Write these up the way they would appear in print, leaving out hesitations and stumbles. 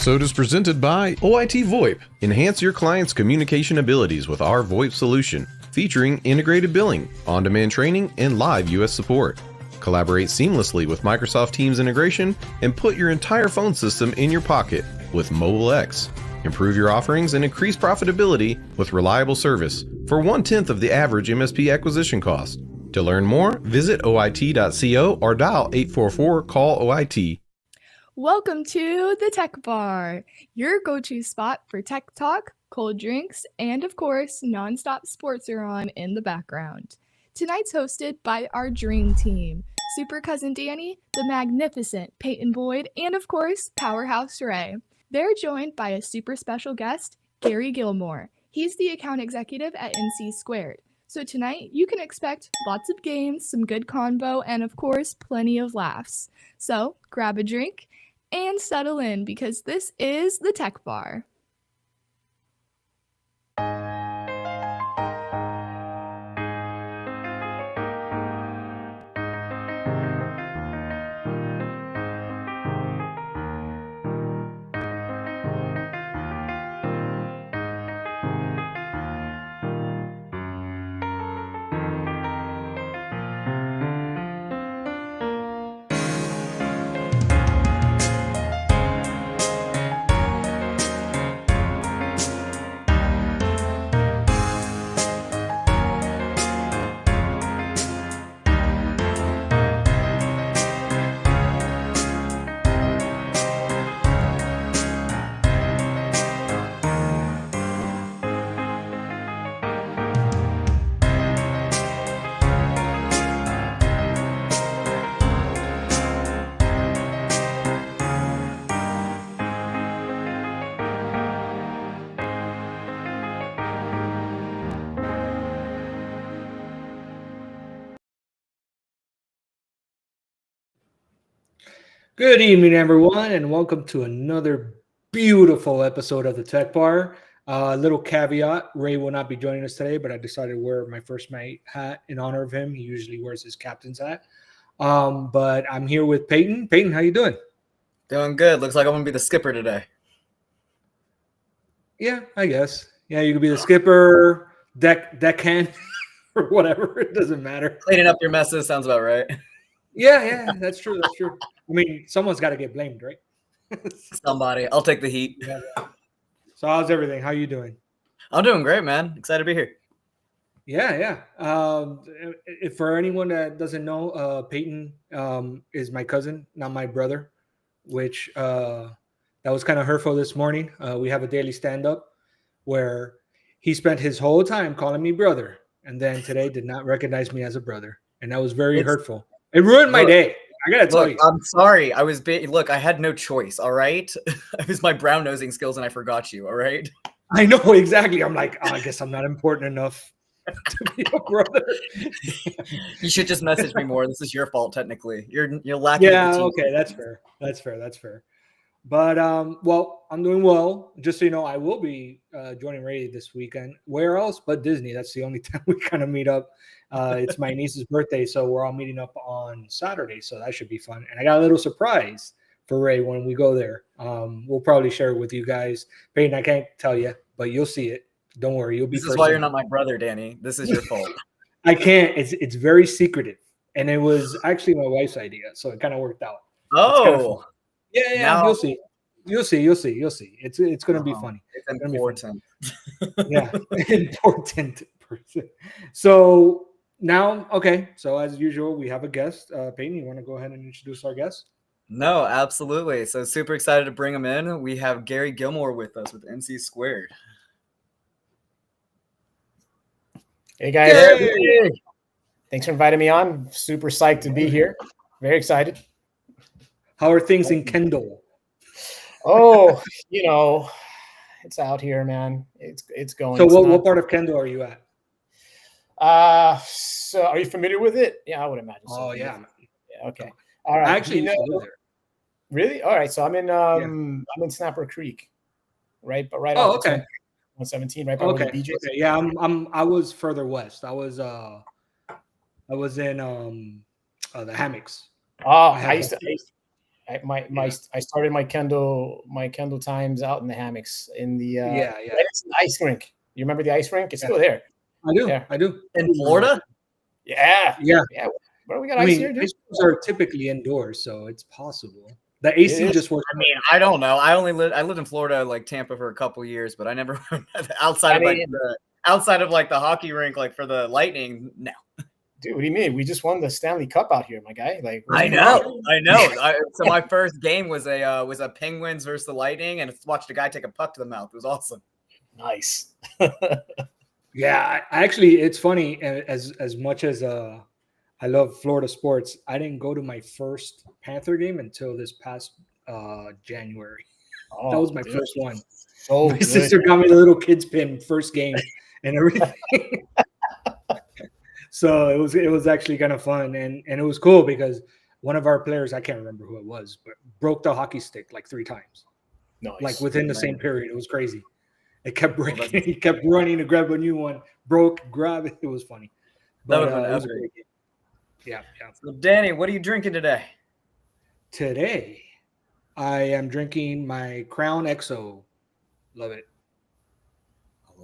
episode is presented by OIT VoIP. Enhance your client's communication abilities with our VoIP solution, featuring integrated billing, on-demand training, and live US support. Collaborate seamlessly with Microsoft Teams integration and put your entire phone system in your pocket with Mobile X. Improve your offerings and increase profitability with reliable service for 1/10 of the average MSP acquisition cost. To learn more, visit oit.co or dial 844-CALL-OIT. Welcome to the Tech Bar, your go-to spot for tech talk, cold drinks, and of course, nonstop sports are on in the background. Tonight's hosted by our dream team, Super Cousin Danny, the magnificent Peyton Boyd, and of course, Powerhouse Ray. They're joined by a super special guest, Gary Gilmore. He's the account executive at NC Squared. So tonight, you can expect lots of games, some good convo, and of course, plenty of laughs. So grab a drink and settle in because this is the Tech Bar. Good evening, everyone, and welcome to another beautiful episode of the Tech Bar. Little caveat, Ray will not be joining us today, but I decided to wear my first mate hat in honor of him. He usually wears his captain's hat. But I'm here with Peyton. Peyton, how you doing? Doing good. Looks like I'm going to be the skipper today. Yeah, I guess. Yeah, you could be the skipper, deckhand, or whatever. It doesn't matter. Cleaning up your messes sounds about right. Yeah, that's true. That's true. I mean, someone's got to get blamed, right? Somebody. I'll take the heat. Yeah. So how's everything? How you doing? I'm doing great, man. Excited to be here. Yeah. If for anyone that doesn't know, Peyton is my cousin, not my brother, which that was kind of hurtful this morning. We have a daily stand-up where he spent his whole time calling me brother, and then today did not recognize me as a brother, and that was very hurtful. It ruined my day. I gotta tell you. I'm sorry. Look, I had no choice. All right. It was my brown nosing skills, and I forgot you. All right. I know exactly. I'm like, I guess I'm not important enough to be a brother. You should just message me more. This is your fault, technically. You're lacking. Yeah. Okay. That's fair. But well, I'm doing well. Just so you know, I will be joining Ray this weekend. Where else but Disney? That's the only time we kind of meet up. It's my niece's birthday, so we're all meeting up on Saturday. So that should be fun. And I got a little surprise for Ray when we go there. We'll probably share it with you guys. Peyton, I can't tell you, but you'll see it. Don't worry, you'll be. This is why you're not my brother, Danny. This is your fault. I can't. It's very secretive, and it was actually my wife's idea, so it kind of worked out. Oh. Yeah. Now, You'll see. It's going to be funny. It's important. Yeah, important person. So now, okay. So as usual, we have a guest. Peyton, you want to go ahead and introduce our guest? No, absolutely. So super excited to bring him in. We have Gary Gilmore with us with NC Squared. Hey guys. Hey. Thanks for inviting me on. Super psyched to be here. Very excited. How are things in Kendall? Oh, it's out here, man. It's going. So what part of Kendall are you at? So are you familiar with it? Yeah, I would imagine so. Oh, yeah. Okay. All right. I actually used to live there. Really? All right. So I'm in Snapper Creek, right? But right. Oh, okay. 117, right? By Okay. the BJ's. Okay. Yeah, I was further west. I was in the hammocks. Oh, I used to I started my Kendall times out in the hammocks in the ice rink. You remember the ice rink? It's still there. I do. Yeah. I do. In Florida? Yeah. Yeah. Where we got ice here, dude? Ice rinks are typically indoors, so it's possible. The AC just works. I mean, I don't know. I lived in Florida, like Tampa, for a couple years, but I never outside of the hockey rink, like for the Lightning. No, dude, what do you mean? We just won the Stanley Cup out here, my guy. Like, I know. So my first game was a Penguins versus the Lightning, and watched a guy take a puck to the mouth. It was awesome. Nice. Yeah, actually, it's funny. As much as I love Florida sports, I didn't go to my first Panther game until this past January. Oh, that was my first one. So my sister got me the little kids pin first game and everything. So it was actually kind of fun, and it was cool because one of our players, I can't remember who it was, but broke the hockey stick like 3 times. Nice. Like within the same period. It was crazy. It kept breaking. He kept running to grab a new one. Broke, grab it. It was funny. But that it was a great game. Yeah. So, Danny, what are you drinking today? Today, I am drinking my Crown XO. Love it.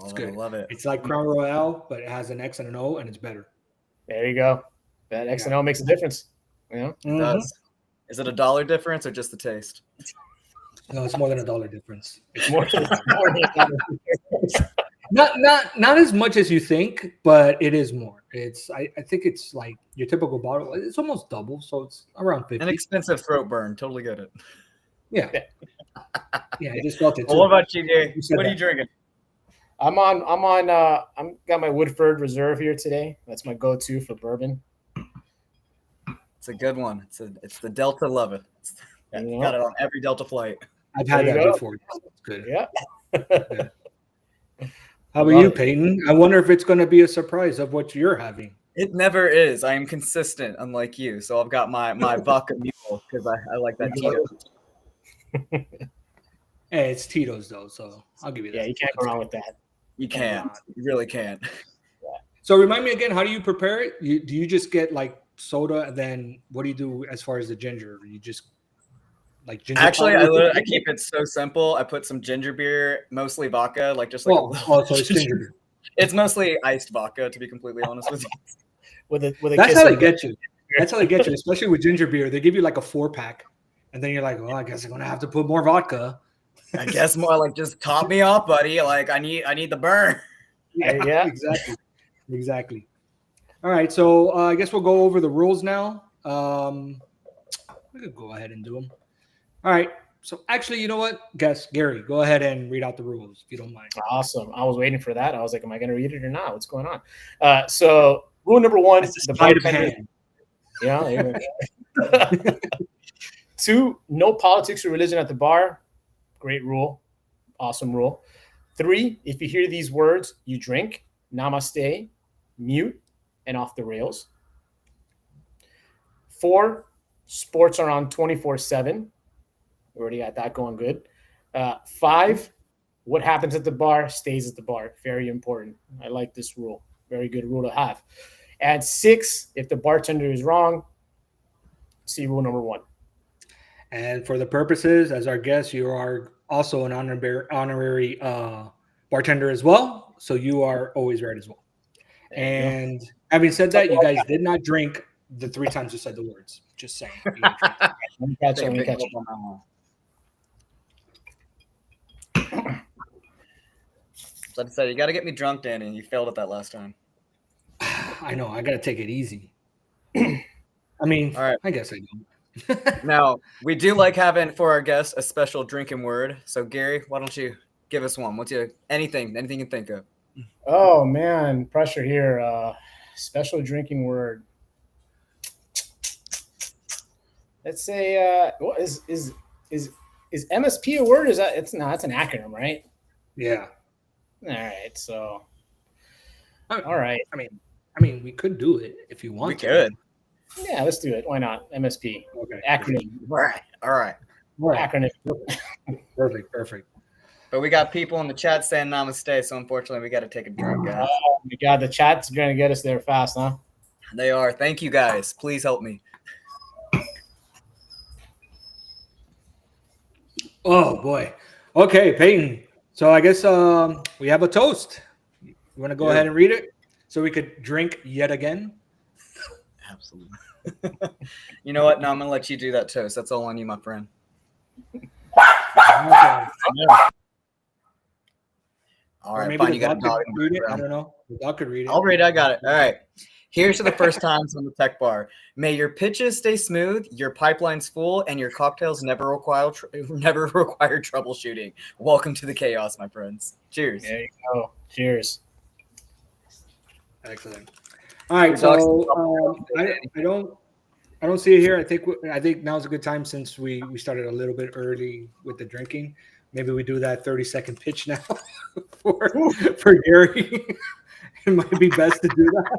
It's good. I love it. It's like Crown Royale, but it has an X and an O, and it's better. There you go. That X and O makes a difference. It does. Is it $1 difference or just the taste? No, it's more than $1 difference. It's more than $1 difference. Not as much as you think, but it is more. I think it's like your typical bottle. It's almost double, so it's around 50. An expensive throat burn. Totally get it. Yeah. Yeah, I just felt it too. Well, what about you, Gary? What are you drinking? I'm got my Woodford Reserve here today. That's my go-to for bourbon. It's a good one. It's the Delta Love It. Got it on every Delta flight. I've had that before. It's good. Yeah. How about you, Peyton? I wonder if it's going to be a surprise of what you're having. It never is. I am consistent, unlike you. So I've got my vodka mule because I like that Tito's. Hey, it's Tito's though, so I'll give you that. Yeah, you can't go wrong with that. You can't. You really can't. So remind me again, how do you prepare it? Do you just get like soda, and then what do you do as far as the ginger? You just like ginger. Actually, I keep it so simple. I put some ginger beer, mostly vodka, so it's ginger beer. It's mostly iced vodka, to be completely honest with you. That's how they get you. That's how they get you, especially with ginger beer. They give you like a 4-pack, and then you're like, well, I guess I'm gonna have to put more vodka. I guess more like just top me off, buddy. Like I need the burn. Yeah, exactly. All right, so I guess we'll go over the rules now. We could go ahead and do them. All right. So actually, you know what? Gary, go ahead and read out the rules if you don't mind. Awesome. I was waiting for that. I was like, am I going to read it or not? What's going on? So rule number 1 is the bartender. Yeah. 2, no politics or religion at the bar. Great rule. Awesome rule. 3, if you hear these words, you drink. Namaste, mute, and off the rails. 4, sports are on 24/7. We already got that going good. 5, what happens at the bar stays at the bar. Very important. I like this rule. Very good rule to have. And 6, if the bartender is wrong, see rule number 1. And for the purposes, as our guest, you are also an honorary bartender as well. So you are always right as well. And having said that, you guys did not drink the 3 times you said the words. Just saying. Catch you. So I decided you got to get me drunk, Danny. You failed at that last time. I know. I got to take it easy. I mean, all right. I guess I do. Now, we do like having for our guests a special drinking word. So, Gary, why don't you give us one? What's anything you can think of? Oh man, pressure here. Special drinking word. Let's say, what is MSP a word? Is that it's an acronym, right? Yeah. All right. So. All right. I mean, we could do it if you want. We could. Yeah, let's do it. Why not? MSP. Okay. Acronym. All right. Acronym. Perfect. But we got people in the chat saying namaste, so unfortunately we got to take a drink, guys. Oh my God, the chat's going to get us there fast, huh? They are. Thank you, guys. Please help me. Oh boy. Okay, Peyton. So I guess we have a toast. You want to go ahead and read it so we could drink yet again? Absolutely. You know what? No, I'm gonna let you do that toast. That's all on you, my friend. Okay. All Or right, maybe fine. the You got a dog dog could in the read it. I background. don't know. The dog could read it. I'll read it. I got it. All right. Here's to the first times on the Tech Bar. May your pitches stay smooth, your pipelines full, and your cocktails never require troubleshooting. Welcome to the chaos, my friends. Cheers. There you go. Cheers. Excellent. All right, Your dog's so I don't see it here. I think now's a good time since we started a little bit early with the drinking. Maybe we do that 30-second pitch now for Gary. It might be best to do that.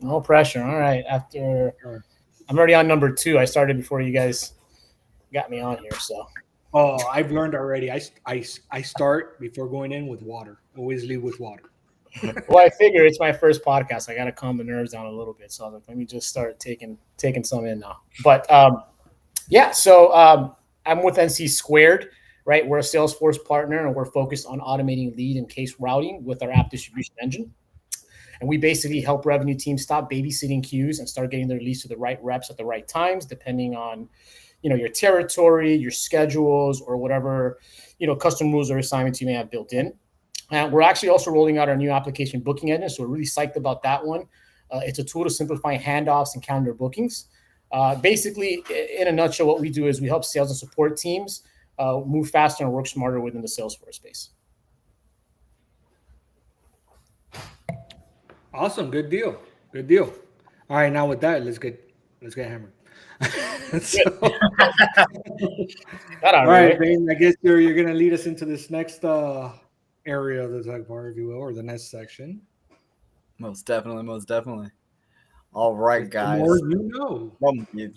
No pressure. All right. I'm already on number 2. I started before you guys got me on here. So. Oh, I've learned already. I start before going in with water. Always leave with water. Well, I figure it's my first podcast. I got to calm the nerves down a little bit. So I was like, let me just start taking some in now. But yeah, so I'm with NC Squared, right? We're a Salesforce partner, and we're focused on automating lead and case routing with our app distribution engine. And we basically help revenue teams stop babysitting queues and start getting their leads to the right reps at the right times, depending on, your territory, your schedules, or whatever, custom rules or assignments you may have built in. And we're actually also rolling out our new application booking engine, so we're really psyched about that one. It's a tool to simplify handoffs and calendar bookings. Basically, in a nutshell, what we do is we help sales and support teams move faster and work smarter within the Salesforce space. Awesome, good deal. All right, now with that, let's get hammered. All right, Payne, I guess you're gonna lead us into this next area of the Tech Bar, if you will, or the next section. Most definitely. All right, guys. The more you know.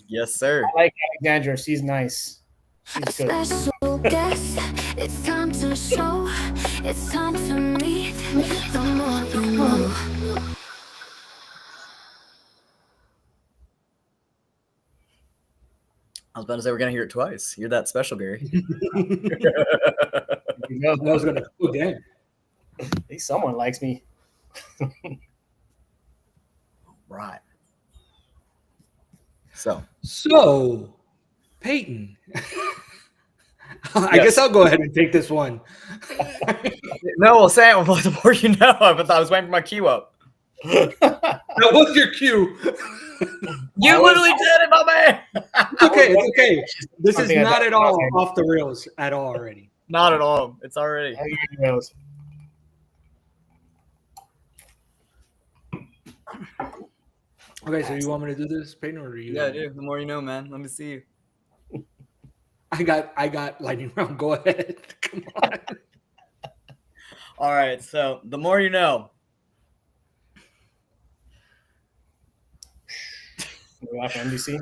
Yes, sir. I like Alexandra. She's nice. She's good. Special guest, it's time to show. It's time to meet the more you know. I was about to say we're gonna hear it twice. You're that special, Gary. I was gonna go again. At least someone likes me. Right. So, Peyton. I guess I'll go ahead and take this one. no, well, Sam, the more you know. But I was waiting for my cue up. That was your cue. You literally did it, my man. It's okay. This is not at all off the rails at all already. Not at all. It's already. Okay, so you want me to do this, Peyton, or do you? Yeah, dude. The more you know, man. Let me see you. I got lightning round. Go ahead. Come on. All right. So the more you know. NBC.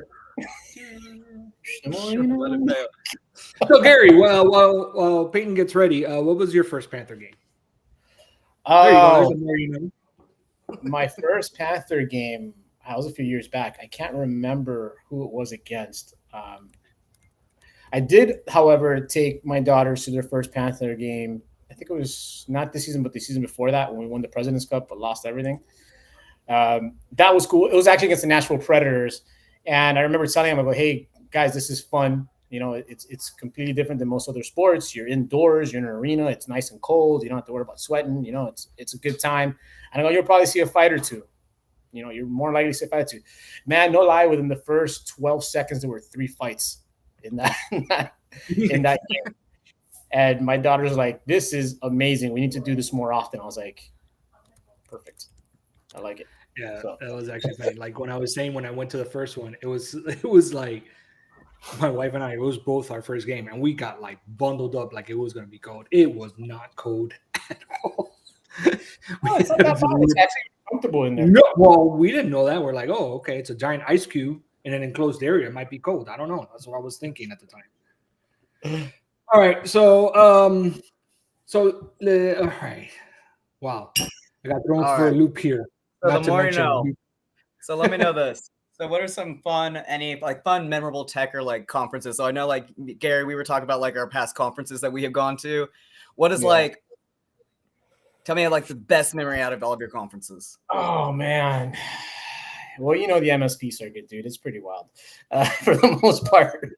So Gary, while Peyton gets ready, what was your first Panther game? There you go. There's the more you know. My first Panther game, that was a few years back. I can't remember who it was against. I did, however, take my daughters to their first Panther game. I think it was not this season, but the season before that when we won the President's Cup but lost everything. That was cool. It was actually against the Nashville Predators. And I remember telling them, I go, hey, guys, this is fun. It's completely different than most other sports. You're indoors, you're in an arena. It's nice and cold. You don't have to worry about sweating. It's a good time. And I go, you'll probably see a fight or two. You're more likely to see a fight or two. Man, no lie, within the first 12 seconds, there were 3 fights in that game. And my daughter's like, this is amazing. We need to do this more often. I was like, perfect. I like it. Yeah, so. That was actually funny. Like when I was saying when I went to the first one, it was like my wife and I, it was both our first game, and we got like bundled up like it was going to be cold. It was not cold at all. It's not that bad. It's actually comfortable in there. No, well, we didn't know that. We're like, oh, okay, it's a giant ice cube in an enclosed area. It might be cold. I don't know. That's what I was thinking at the time. All right, so all right. Wow, I got thrown for a loop here. So the more you know. So let me know this. So what are some fun, memorable tech or like conferences? So I know like Gary, we were talking about like our past conferences that we have gone to. What is tell me like the best memory out of all of your conferences. Oh man. Well, the MSP circuit, dude, it's pretty wild for the most part.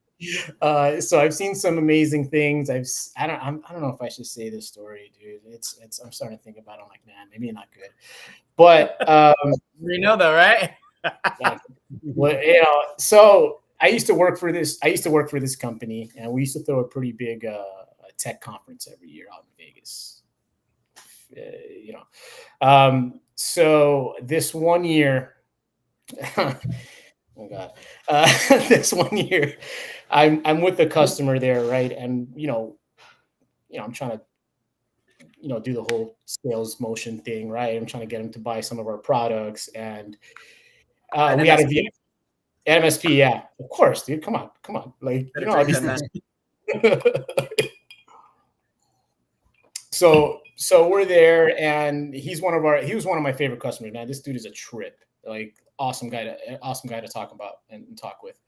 So I've seen some amazing things. I don't know if I should say this story, dude. It's I'm starting to think about it. I'm like, man, maybe not good. But you know though, right? Well, so I used to work for this company, and we used to throw a pretty big tech conference every year out in Vegas. So this one year, oh god, this one year, I'm with the customer there, right? And I'm trying to do the whole sales motion thing, right? I'm trying to get them to buy some of our products, and we had a MSP, yeah, of course, dude. Come on, like all these things. So we're there, and he was one of my favorite customers. Man, this dude is a trip. Like awesome guy to talk about and talk with.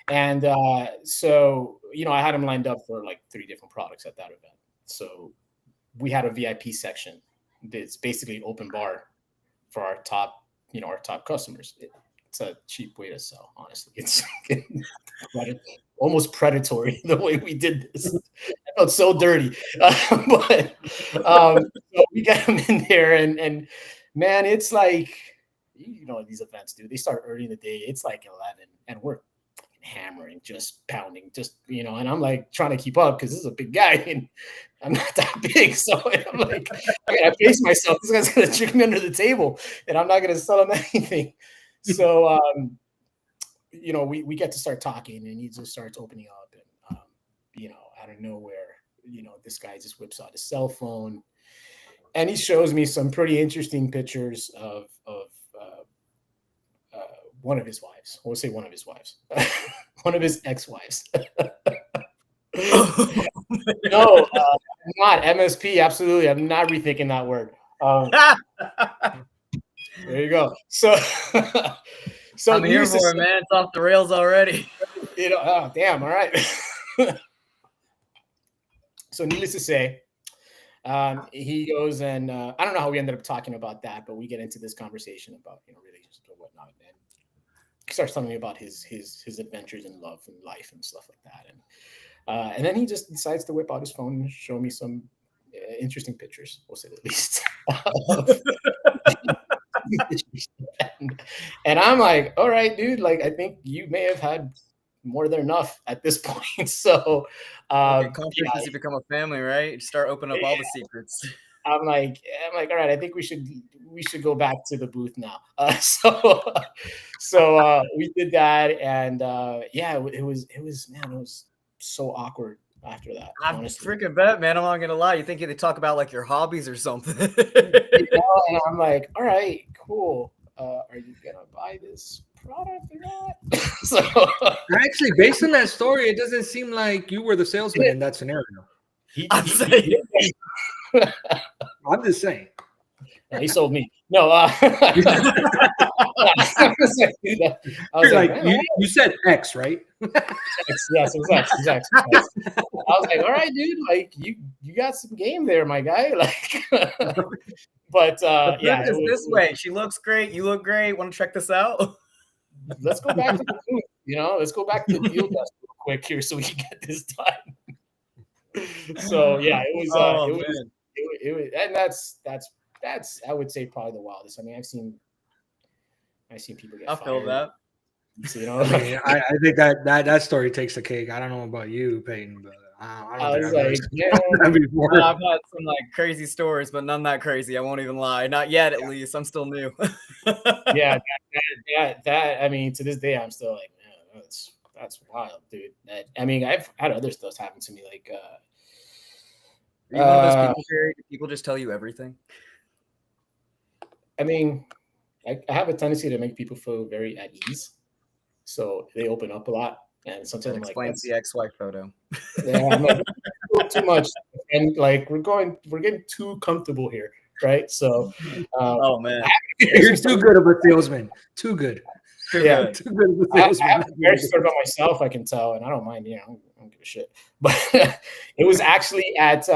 And so I had him lined up for like 3 different products at that event. So we had a VIP section. It's basically an open bar for our top customers. It's a cheap way to sell, honestly. It's almost predatory the way we did this. I felt so dirty. But so we got him in there, and man, it's like, these events, dude, they start early in the day. It's like 11, and we're hammering, just pounding, and I'm like trying to keep up because this is a big guy, and I'm not that big. So I'm like, I gotta pace myself. This guy's gonna trick me under the table, and I'm not gonna sell him anything. So, we get to start talking, and he just starts opening up, and, out of nowhere, this guy just whips out his cell phone, and he shows me some pretty interesting pictures of one of his wives. We'll say one of his wives, one of his ex-wives. No, not MSP. Absolutely. I'm not rethinking that word. There you go. So I'm here for it, man. It's off the rails already. Oh, damn. All right. So needless to say, he goes, and I don't know how we ended up talking about that, but we get into this conversation about relationships and whatnot, and he starts telling me about his adventures in love and life and stuff like that, and then he just decides to whip out his phone and show me some interesting pictures, we'll say the least. And I'm like, all right, dude, like I think you may have had more than enough at this point. So conferences, you become a family, right? You start opening up all the secrets. I'm like, all right, I think we should go back to the booth now. So we did that, and it was so awkward after that. I'm freaking bet, man. I'm not gonna lie. You think they talk about like your hobbies or something? And I'm like, all right, cool. Are you gonna buy this product or not? So actually, based on that story, it doesn't seem like you were the salesman in that scenario. I'm just saying. He sold me. No, I was like, you said X, right? X, yes, it was X. Exactly. I was like, all right, dude, like you got some game there, my guy. Like, but yeah, it was this way. She looks great. You look great. Want to check this out? Let's go back to the booth. Let's go back to the field test real quick here so we can get this done. So yeah, it was. It was, and that's I would say probably the wildest. I mean, I've seen people get. I feel that. So, I think that story takes the cake. I don't know about you, Peyton, but I was like, I've had some like crazy stories, but none that crazy. I won't even lie. Not yet, at least. I'm still new. Yeah, that. I mean, to this day, I'm still like, man, that's wild, dude. I mean, I've had other stuff happen to me, like. Are you one of those people, Jerry? Do people just tell you everything? I mean, I have a tendency to make people feel very at ease, so they open up a lot. And sometimes that explains the ex-wife photo. Yeah, I'm like, too much, and like we're getting too comfortable here, right? So, oh man, you're too good of a salesman. Too good. Too Yeah. good. Too good of a I salesman. have a very story about myself, I can tell, and I don't mind. I don't give a shit. But it was actually at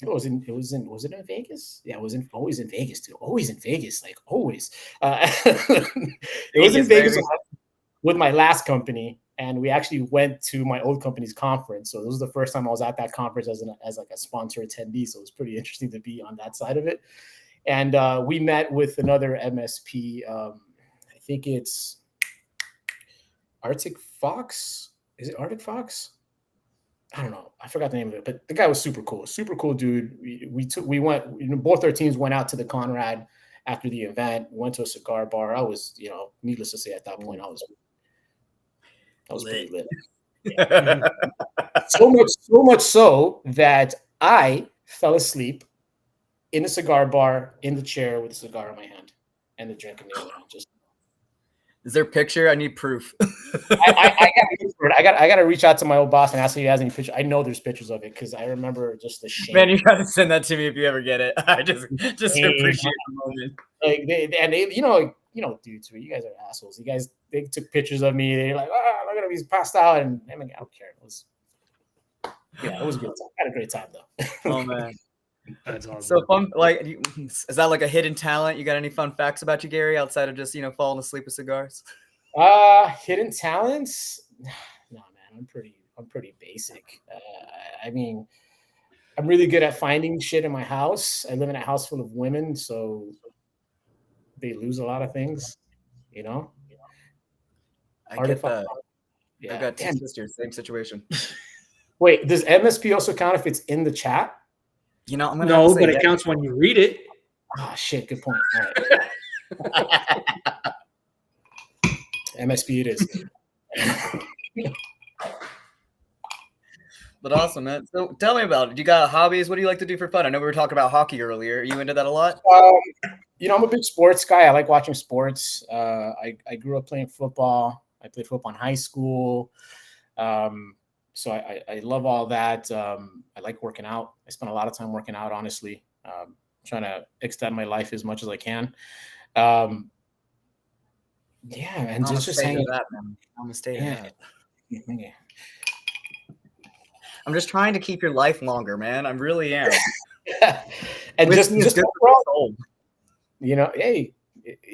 was it in Vegas? Yeah, it was always in Vegas too. Always in Vegas, like always. It was in Vegas, Vegas baby. with my last company, and we actually went to my old company's conference. So this was the first time I was at that conference as like a sponsor attendee. So it was pretty interesting to be on that side of it. And we met with another MSP. I think it's Arctic Fox. Is it Arctic Fox? I don't know. I forgot the name of it, but the guy was super cool dude. We went, both our teams went out to the Conrad after the event, went to a cigar bar. I was, needless to say at that point, I was pretty lit. Yeah. So much so that I fell asleep in the cigar bar in the chair with a cigar in my hand and the drink in the other hand. Just Is there a picture? I need proof. I got to reach out to my old boss and ask if he has any pictures. I know there's pictures of it because I remember just the shame. Man, you gotta send that to me if you ever get it. I just appreciate the moment. Like they dudes, you guys are assholes. They took pictures of me. They're like, look at him, he's passed out, and I mean, I don't care. It was a good time. I had a great time though. Oh man. That's awesome. So fun, is that like a hidden talent? You got any fun facts about you, Gary, outside of just falling asleep with cigars? Hidden talents? No, man, I'm pretty basic. I mean, I'm really good at finding shit in my house. I live in a house full of women, so they lose a lot of things, I get that. Yeah. I've got two sisters, same situation. Wait, does MSP also count if it's in the chat? I'm gonna No, but it counts when you read it. Oh shit, good point. All right. MSP it is. But awesome, man. So tell me about it. You got hobbies? What do you like to do for fun? I know we were talking about hockey earlier. Are you into that a lot? I'm a big sports guy. I like watching sports. I grew up playing football. I played football in high school. So I love all that. I like working out. I spend a lot of time working out, honestly, trying to extend my life as much as I can. And just hanging out. I'm gonna stay that. I'm just trying to keep your life longer, man. I really am. And just good for the soul. Hey,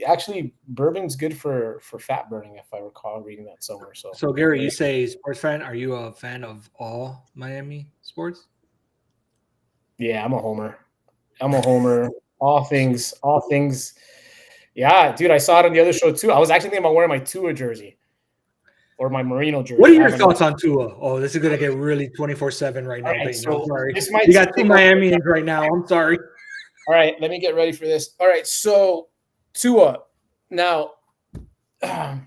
actually, bourbon's good for fat burning, if I recall reading that somewhere. So Gary, you say sports fan. Are you a fan of all Miami sports? Yeah, I'm a homer. All things. Yeah, dude, I saw it on the other show too. I was actually thinking about wearing my Tua jersey or my Marino jersey. What are your thoughts on Tua? Oh, this is gonna get really 24/7 right now. All right, Peyton. so I'm sorry. you got two Miamians right now. I'm sorry. All right, let me get ready for this. All right, so Tua. Now, I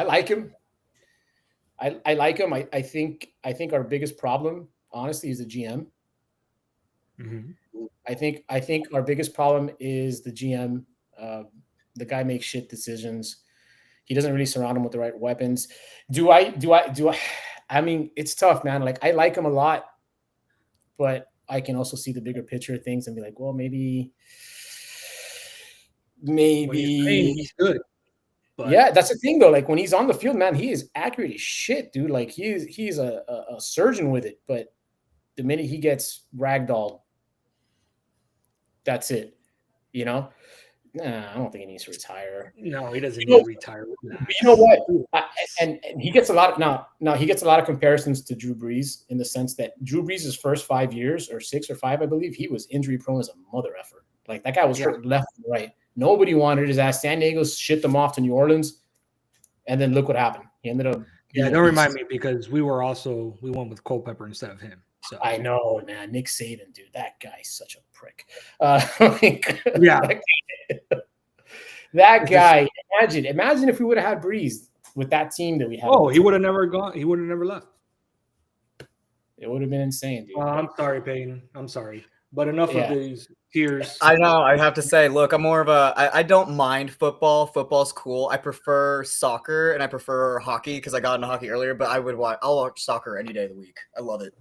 like him. I like him. I think our biggest problem, honestly, is the GM. Mm-hmm. I think our biggest problem is the GM. The guy makes shit decisions. He doesn't really surround him with the right weapons. I mean, it's tough, man. Like, I like him a lot, but I can also see the bigger picture of things and be like, well, maybe He's good. But yeah, that's the thing though. Like, when he's on the field, man, he is accurate as shit, dude. Like, he's a surgeon with it. But the minute he gets ragdolled, that's it. Nah, I don't think he needs to retire. No, he doesn't need to retire. You know what? And he gets a lot of he gets a lot of comparisons to Drew Brees in the sense that Drew Brees' first 5 years or 6 or 5, I believe, he was injury prone as a mother effer. Like, that guy was hurt left and right. Nobody wanted his ass. San Diego shipped him off to New Orleans, and then look what happened. He ended up. Yeah, don't remind me because we went with Culpepper instead of him. So I know, man. Nick Saban, dude, that guy's such a prick. Yeah. That guy. Imagine if we would have had Breeze with that team that we had. Oh, he would have never gone. He would have never left. It would have been insane, dude. I'm sorry, Peyton. I'm sorry. But enough of these tears. I know. I have to say, look, I'm more of I don't mind football. Football's cool. I prefer soccer and I prefer hockey because I got into hockey earlier. But I'll watch soccer any day of the week. I love it.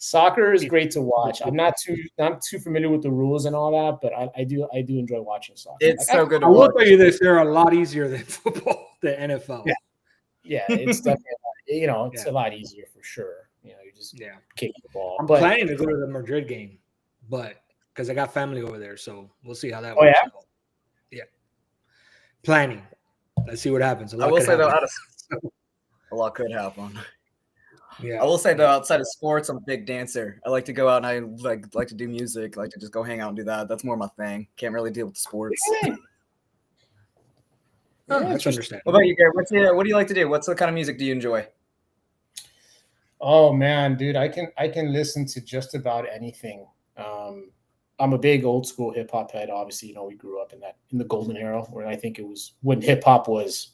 Soccer is great to watch. I'm not too familiar with the rules and all that, but I do enjoy watching soccer. It's so good to I will watch. tell you this: they're a lot easier than football, the NFL. Yeah, it's definitely it's a lot easier for sure. You just kick the ball. I'm planning to go to the Madrid game, but because I got family over there, so we'll see how that works out. Yeah, planning. Let's see what happens. I will say though, a lot could happen. Yeah, I will say though, outside of sports, I'm a big dancer. I like to go out and I like to do music. I like to just go hang out and do that. That's more my thing. Can't really deal with sports. that's understandable. What about you, Gary? What do you like to do? What's the kind of music do you enjoy? Oh man, dude, I can listen to just about anything. I'm a big old school hip hop head. Obviously, we grew up in the golden era where I think it was when hip hop was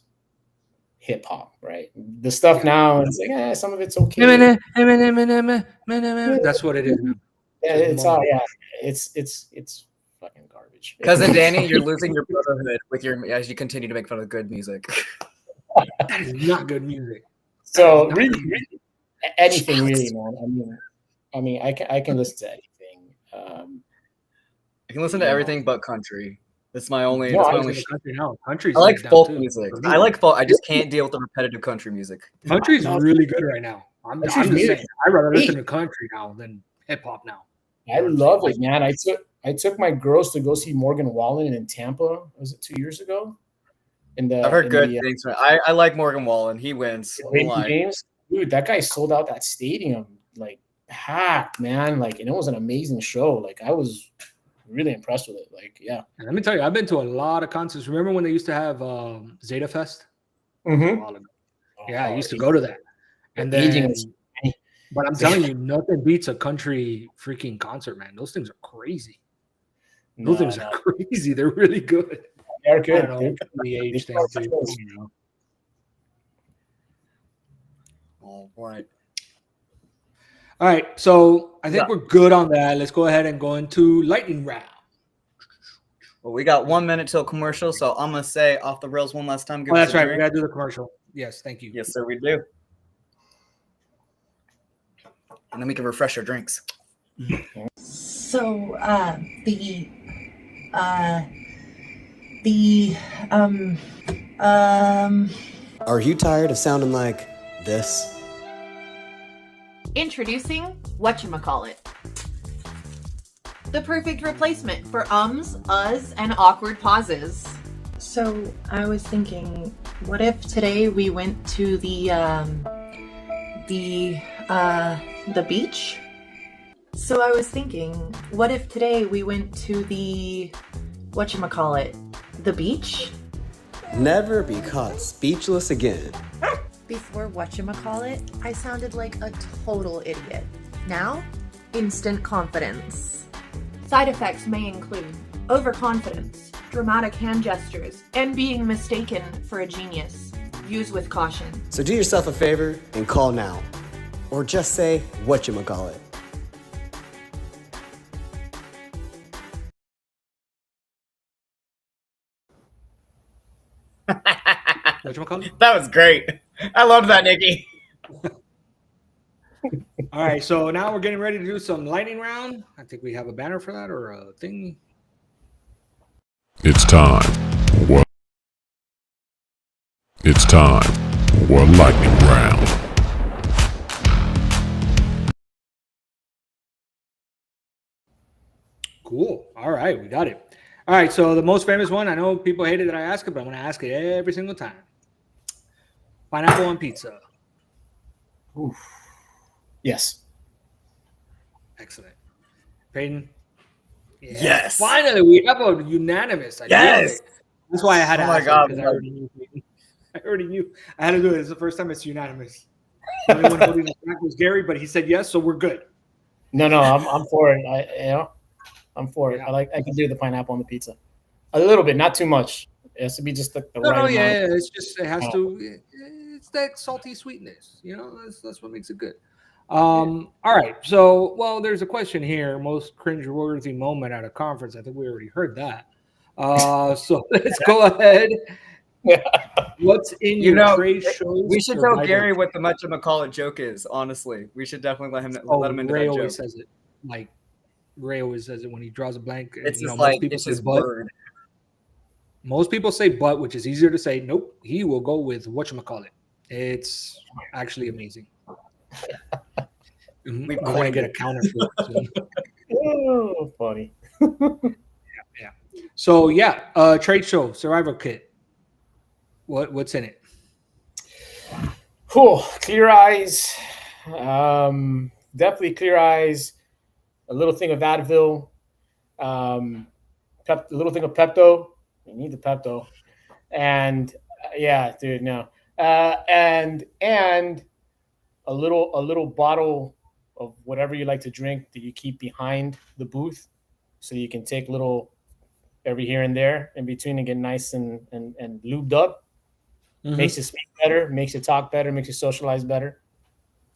hip hop, right? The stuff now, it's like, some of it's okay. That's what it is. Yeah, it's fucking garbage. Cousin Danny, you're losing your brotherhood as you continue to make fun of good music. That is not good music. So really, anything really, man. I mean, I can listen to anything. I can listen to everything but country. That's my only. Country now. Country's I like down folk too. music. I like folk. I just can't deal with the repetitive country music. Country's really good right now. I'm just saying. I'd rather listen to country now than hip hop now. I love it, man. I took my girls to go see Morgan Wallen in Tampa. Was it 2 years ago? I've heard good things. I like Morgan Wallen. He wins. Games, dude. That guy sold out that stadium like packed, man. Like, and it was an amazing show. Like, I was really impressed with it. Like, yeah. And let me tell you, I've been to a lot of concerts. Remember when they used to have Zeta Fest? Mm-hmm. Yeah, I used to go to that. And then, but I'm telling you, nothing beats a country freaking concert, man. Those things are crazy. Those things are crazy. They're really good. They're good. I don't know, the age thing too. All right. All right, so I think we're good on that. Let's go ahead and go into lightning round. Well, we got 1 minute till commercial, so I'm gonna say off the rails one last time. That's right. We gotta do the commercial. Yes, thank you. Yes, sir, we do. And then we can refresh our drinks. So Are you tired of sounding like this? Introducing whatchamacallit. The perfect replacement for ums, uhs, and awkward pauses. So I was thinking, what if today we went to the beach? So I was thinking, what if today we went to the the beach? Never be caught speechless again. Before whatchamacallit, I sounded like a total idiot. Now, instant confidence. Side effects may include overconfidence, dramatic hand gestures, and being mistaken for a genius. Use with caution. So do yourself a favor and call now. Or just say whatchamacallit. That was great. I love that, Nikki. All right, so now we're getting ready to do some lightning round. I think we have a banner for that or a thing. It's time. It's time for lightning round. Cool. All right, we got it. All right, so the most famous one, I know people hated that I ask it, but I'm going to ask it every single time. Pineapple on pizza. Oof. Yes. Excellent. Peyton? Yeah. Yes. Finally, we have a unanimous. Yes. That's why I had to ask it, because I already knew. I had to do it. It's the first time it's unanimous. The only one holding the back was Gary, but he said yes, so we're good. No, I'm for it. I'm for it. I can do the pineapple on the pizza. A little bit, not too much. It has to be just the right amount. Yeah. It's just it has to. It's that salty sweetness. That's what makes it good. All right. So, there's a question here. Most cringe-worthy moment at a conference. I think we already heard that. So let's go ahead What's in You your know, trade shows? we should tell Gary what the whatchamacallit joke is, honestly. We should definitely let him into Ray that always joke. says it. Like Ray always says it when he draws a blank. It's You know, just most like, people it's say just butt. word. Most people say butt, which is easier to say. Nope, he will go with whatchamacallit. It's actually amazing. We're going to get a counter for it soon. Oh, funny. Yeah. So, yeah, trade show, survival kit. What's in it? Cool. Clear eyes. Definitely clear eyes. A little thing of Advil. A little thing of Pepto. You need the Pepto. And yeah, dude, no. And a little bottle of whatever you like to drink that you keep behind the booth, so you can take little every here and there in between and get nice and lubed up. Mm-hmm. Makes you speak better, makes you talk better, makes you socialize better.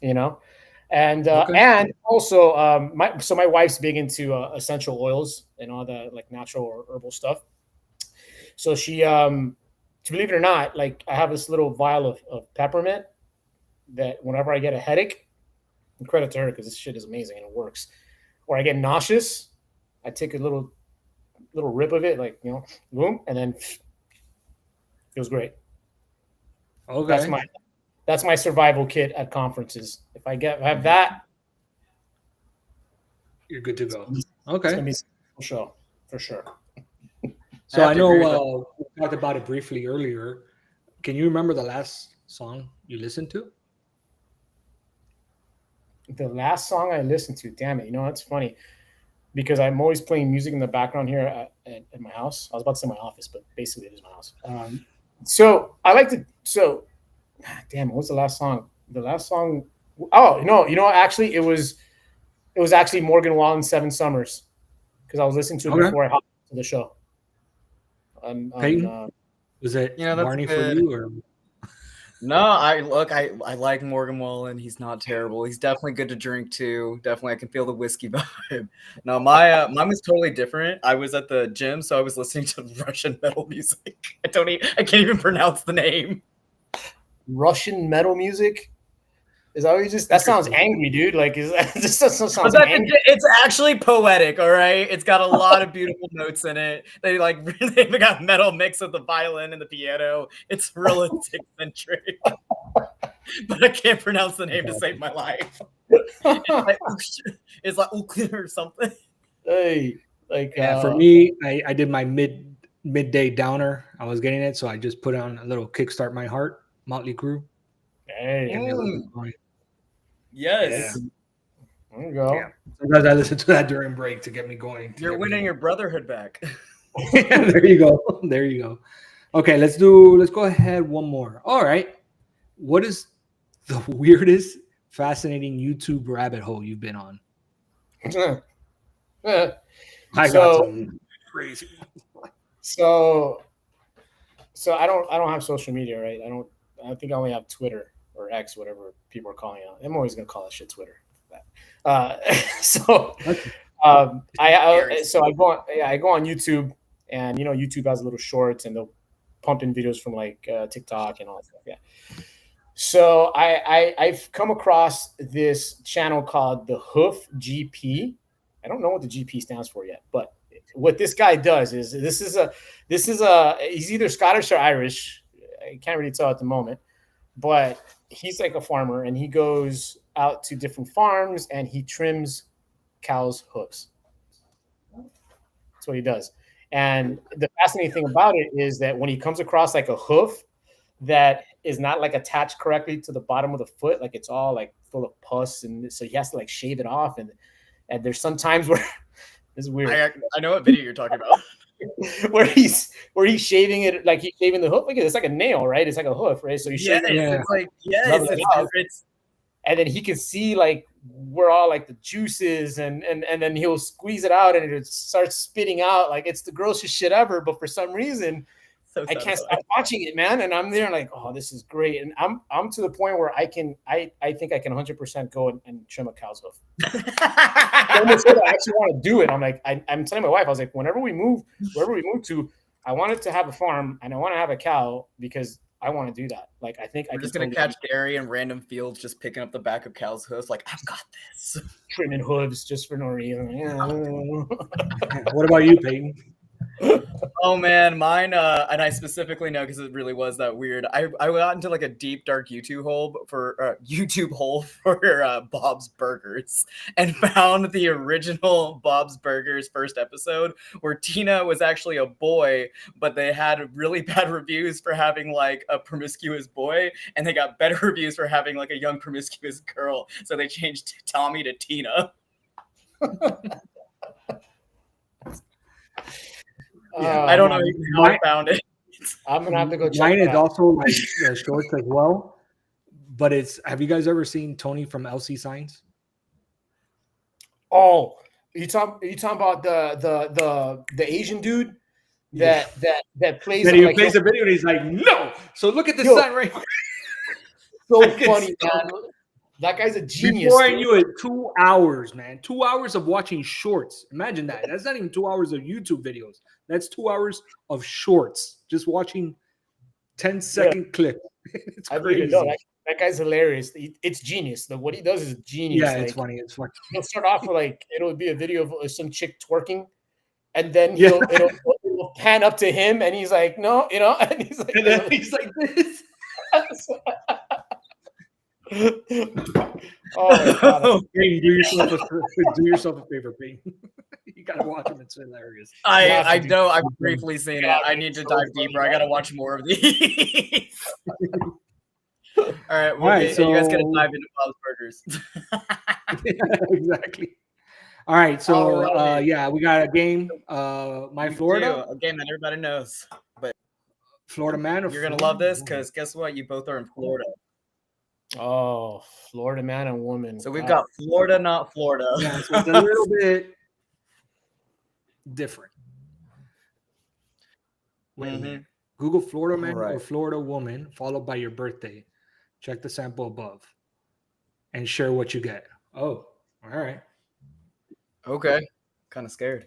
You know, and also my wife's big into essential oils and all the like natural or herbal stuff. So she, to believe it or not, like I have this little vial of peppermint that whenever I get a headache, and credit to her because this shit is amazing and it works. Or I get nauseous, I take a little rip of it, like, you know, boom, and then feels great. Okay, that's my survival kit at conferences. If I have that, you're good to go. Okay, it's gonna be a show for sure. So I know we talked about it briefly earlier. Can you remember the last song you listened to? The last song I listened to, damn it, you know, that's funny because I'm always playing music in the background here at my house. I was about to say my office, but basically it is my house. So I like to, damn, what's the last song? The last song, oh, no, you know, actually it was actually Morgan Wallen's 7 Summers because I was listening to it before I hopped to the show. Peyton? Was it Barney for you or? No, I like Morgan Wallen. He's not terrible. He's definitely good to drink too. Definitely, I can feel the whiskey vibe. No, mine was totally different. I was at the gym, so I was listening to Russian metal music. I can't even pronounce the name. Russian metal music? Is that what you just? That sounds angry, dude. Like, this doesn't sound angry. It's actually poetic, all right. It's got a lot of beautiful notes in it. They got metal mixed with the violin and the piano. It's real eccentric, but I can't pronounce the name to save my life. It's like or something. Hey, like for me, I did my midday downer. I was getting it, so I just put on a little Kickstart My Heart, Motley Crue. Hey. Yes. Yeah. There you go. Yeah. Sometimes I listen to that during break to get me going. You're winning your brotherhood back. Yeah, there you go. There you go. Okay, let's go ahead one more. All right. What is the weirdest, fascinating YouTube rabbit hole you've been on? I got some crazy. So I don't have social media, right? I think I only have Twitter or X, whatever people are calling it. I'm always gonna call that shit Twitter. So I go on YouTube, and you know YouTube has little shorts, and they'll pump in videos from like TikTok and all that stuff. Yeah. So I've come across this channel called the Hoof GP. I don't know what the GP stands for yet, but what this guy does is he's either Scottish or Irish. I can't really tell at the moment, but he's like a farmer, and he goes out to different farms and he trims cows' hoofs. That's what he does. And the fascinating thing about it is that when he comes across like a hoof that is not like attached correctly to the bottom of the foot, like it's all like full of pus, and so he has to like shave it off. And there's some times where this is weird. I know what video you're talking about. where he's shaving it, like he's shaving the hoof. Like it's like a nail, right? It's like a hoof, right? So you shave it. It's like and then he can see like where all like the juices and then he'll squeeze it out and it starts spitting out. Like it's the grossest shit ever. But for some reason, I can't stop watching it, man. And I'm there like, oh, this is great. And I'm to the point where I think I can 100% go and trim a cow's hoof. I actually want to do it. I'm like, I'm telling my wife, I was like, wherever we move to, I wanted to have a farm and I want to have a cow because I want to do that. Like, I think We're just gonna catch Gary in random fields, just picking up the back of cows' hooves. Like, I've got this. trimming hooves just for no reason. What about you, Peyton? Oh man, mine. And I specifically know because it really was that weird. I got into like a deep dark YouTube hole for Bob's Burgers and found the original Bob's Burgers first episode where Tina was actually a boy, but they had really bad reviews for having like a promiscuous boy, and they got better reviews for having like a young promiscuous girl. So they changed Tommy to Tina. I don't know how I found it. I'm gonna have to go check Mine it is out. also like shorts as well, but it's. Have you guys ever seen Tony from LC Signs? Oh, you talking about the Asian dude that plays Then he like, plays a video and he's like, "No." So look at the Yo. sign right here. so Like, it's funny, so- man. That guy's a genius. Before I dude. knew it, 2 hours, man. 2 hours of watching shorts. Imagine that. That's not even 2 hours of YouTube videos. That's 2 hours of shorts. Just watching 10-second clips. It's I crazy. believe it. No, that guy's hilarious. It's genius. What he does is genius. Yeah, it's Like, funny. It's funny. He'll start off with like it'll be a video of some chick twerking, and then it'll pan up to him, and he's like, "No," and he's like, And then he's like this. Oh my God. Hey, do yourself a favor, Peyton. You gotta watch them. It's hilarious. I know. I've briefly seen it. I need to dive deeper. I gotta watch more of these. All right. Well, you guys gotta dive into Bob's Burgers. Exactly. All right. So Alrighty. yeah, we got a game. My Florida. A game that everybody knows. But Florida man. you're gonna love this because guess what? You both are in Florida. Oh, Florida man and woman. So we've got Florida, not Florida. Yeah, so it's a little bit different. Wait a minute. Google Florida man or Florida woman, followed by your birthday. Check the sample above and share what you get. Oh, all right. Okay. Kind of scared.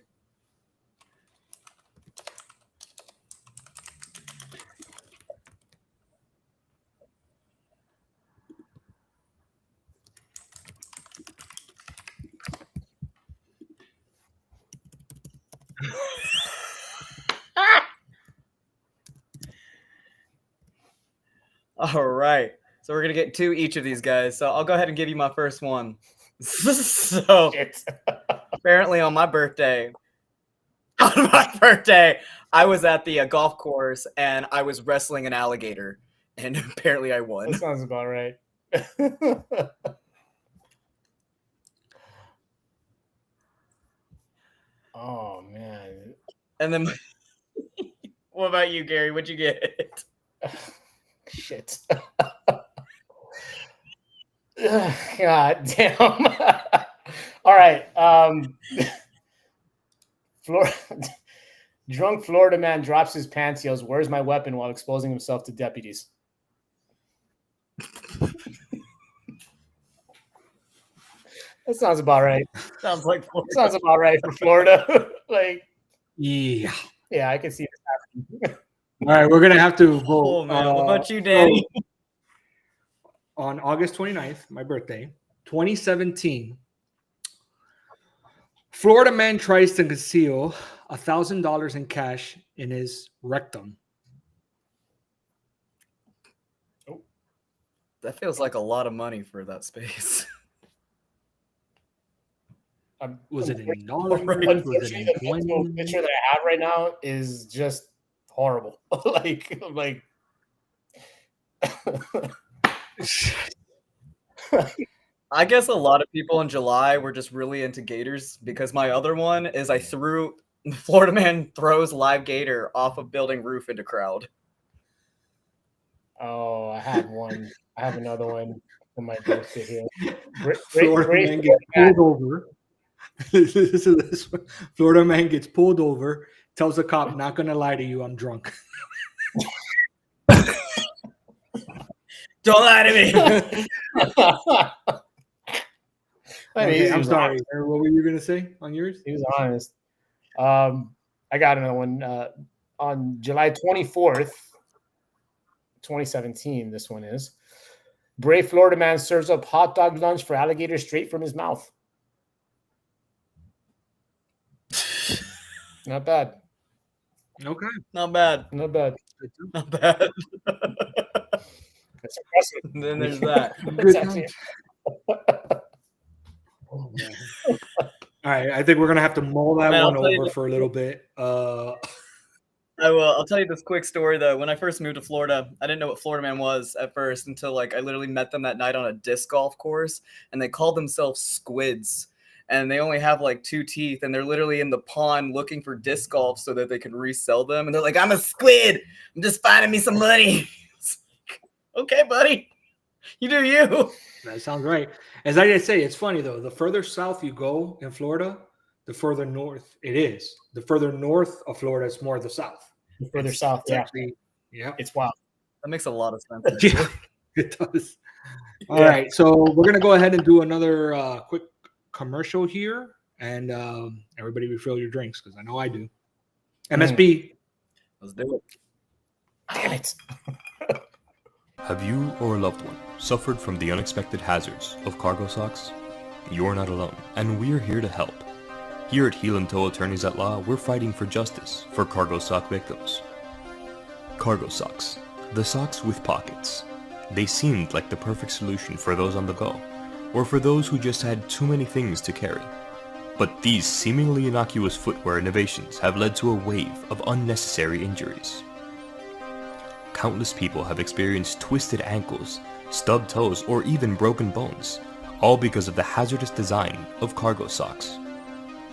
All right. So we're going to get two each of these guys. So I'll go ahead and give you my first one. So apparently on my birthday, I was at the golf course and I was wrestling an alligator. And apparently I won. That sounds about right. Oh, man. And then what about you, Gary? What'd you get? Shit. God damn. All right. Drunk Florida man drops his pants, yells, "Where's my weapon?" while exposing himself to deputies. That sounds about right. Sounds like Florida. Sounds about right for Florida. Like, yeah, I can see this happening. All right, we're gonna have to vote. Oh, man. What about you, Danny? On August 29th, my birthday, 2017, Florida man tries to conceal $1,000 in cash in his rectum. That feels like a lot of money for that space. Was it in dollars? Unfortunately, the picture that I have right now is just horrible. like I guess a lot of people in July were just really into gators because my other one is Florida man throws live gator off of building roof into crowd. Oh, I have one. I have another one for my birthday here. Florida man gets pulled over. This one. Florida man gets pulled over, tells the cop, "Not gonna lie to you, I'm drunk." Don't lie to me. Okay, I'm sorry. What were you gonna say on yours? He was honest. I got another one. On July 24th, 2017, this one is. Brave Florida man serves up hot dog lunch for alligator straight from his mouth. Not bad. Okay. Not bad. Not bad. Not bad. That's impressive. Then there's that. It's actually- All right, I think we're gonna have to mull that Man, one I'll tell you over that- for a little bit. I will. I'll tell you this quick story though. When I first moved to Florida, I didn't know what Florida Man was at first until like I literally met them that night on a disc golf course, and they called themselves squids. And they only have like 2 teeth, and they're literally in the pond looking for disc golf so that they can resell them. And they're like, "I'm a squid. I'm just finding me some money." It's like, okay, buddy, you do you. That sounds right. As I say, it's funny though. The further south you go in Florida, the further north it is. The further north of Florida, it's more the south. Further south, It's yeah. actually- yeah, It's wild. That makes a lot of sense. yeah, it does. All right, so we're gonna go ahead and do another quick commercial here, and everybody refill your drinks because I know I do. MSB. Let's do it. Damn it. Have you or a loved one suffered from the unexpected hazards of cargo socks? You're not alone, and we're here to help. Here at Heel and Toe Attorneys at Law, we're fighting for justice for cargo sock victims. Cargo socks. The socks with pockets. They seemed like the perfect solution for those on the go, or for those who just had too many things to carry. But these seemingly innocuous footwear innovations have led to a wave of unnecessary injuries. Countless people have experienced twisted ankles, stubbed toes, or even broken bones, all because of the hazardous design of cargo socks.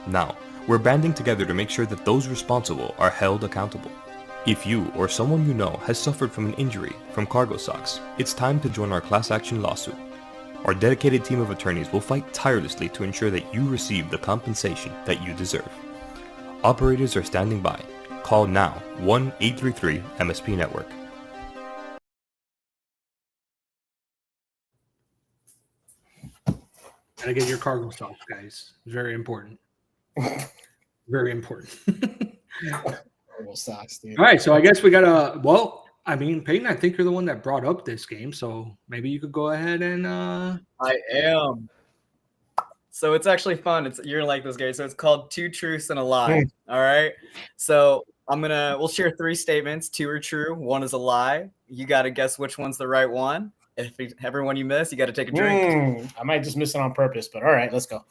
Now, we're banding together to make sure that those responsible are held accountable. If you or someone you know has suffered from an injury from cargo socks, it's time to join our class action lawsuit. Our dedicated team of attorneys will fight tirelessly to ensure that you receive the compensation that you deserve. Operators are standing by. Call now 1-833-MSP-NETWORK. Gotta get your cargo socks, guys. Very important. Very important. Cargo socks, dude. All right, so I guess we gotta. Well, I mean, Peyton, I think you're the one that brought up this game, so maybe you could go ahead and. I am. So it's actually fun. You're gonna like this, Gary. So it's called Two Truths and a Lie. All right. So we'll share 3 statements. 2 are true. 1 is a lie. You got to guess which one's the right one. If everyone you miss, you got to take a drink. I might just miss it on purpose, but all right, let's go.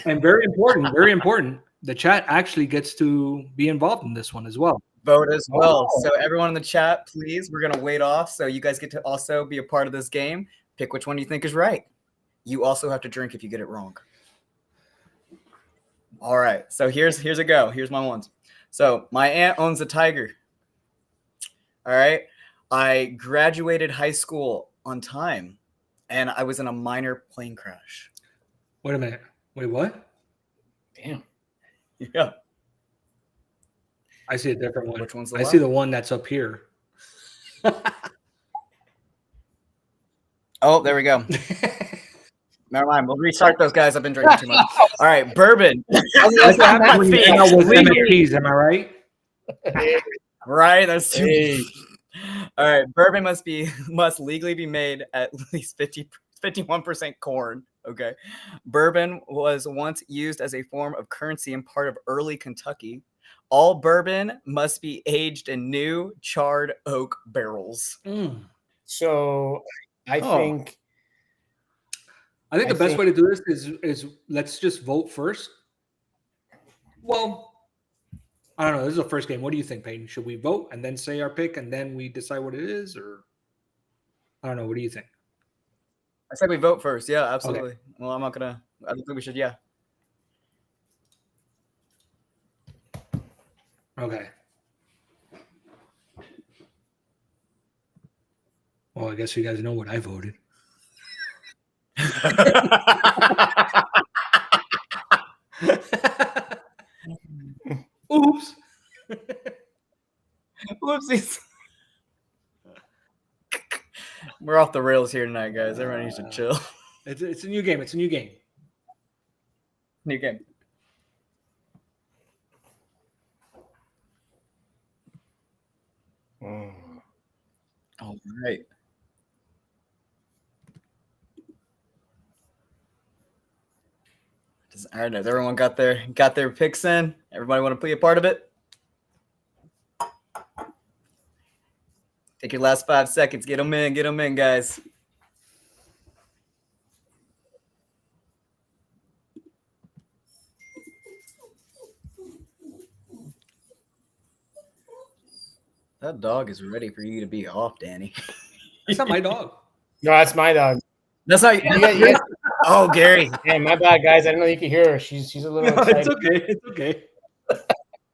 And very important, very important. The chat actually gets to be involved in this one as well. Vote as well. So everyone in the chat, please, we're going to wait off. So you guys get to also be a part of this game. Pick which one you think is right. You also have to drink if you get it wrong. All right. So here's a go. Here's my ones. So my aunt owns a tiger. All right. I graduated high school on time, and I was in a minor plane crash. Wait a minute. Wait, what? Damn. Yeah. I see a different one. Which one's the I lie? see the one that's up here. Oh, there we go. Never mind. We'll restart those guys. I've been drinking too much. All right, bourbon. That's what happens when you hang out with MFPs, am I right? Right, that's true. All right, bourbon must legally be made at least 51% corn. Okay, bourbon was once used as a form of currency in part of early Kentucky. All bourbon must be aged in new charred oak barrels. So I think the best way to do this is let's just vote first. Well, I don't know. This is the first game. What do you think, Peyton? Should we vote and then say our pick and then we decide what it is, or I don't know. What do you think? I said we vote first. Yeah, absolutely. Okay. Well, I don't think we should. Yeah. Okay. Well, I guess you guys know what I voted. Oops. Whoopsies. We're off the rails here tonight, guys. Everyone needs to chill. It's a new game. It's a new game. New game. All right. All right, has everyone got their picks in? Everybody want to be a part of it? Take your last 5 seconds. Get them in, guys. That dog is ready for you to be off, Danny. It's not my dog. No, that's my dog. That's not you. Oh, Gary. Hey, my bad, guys. I didn't know you could hear her. She's a little excited. It's okay. It's okay.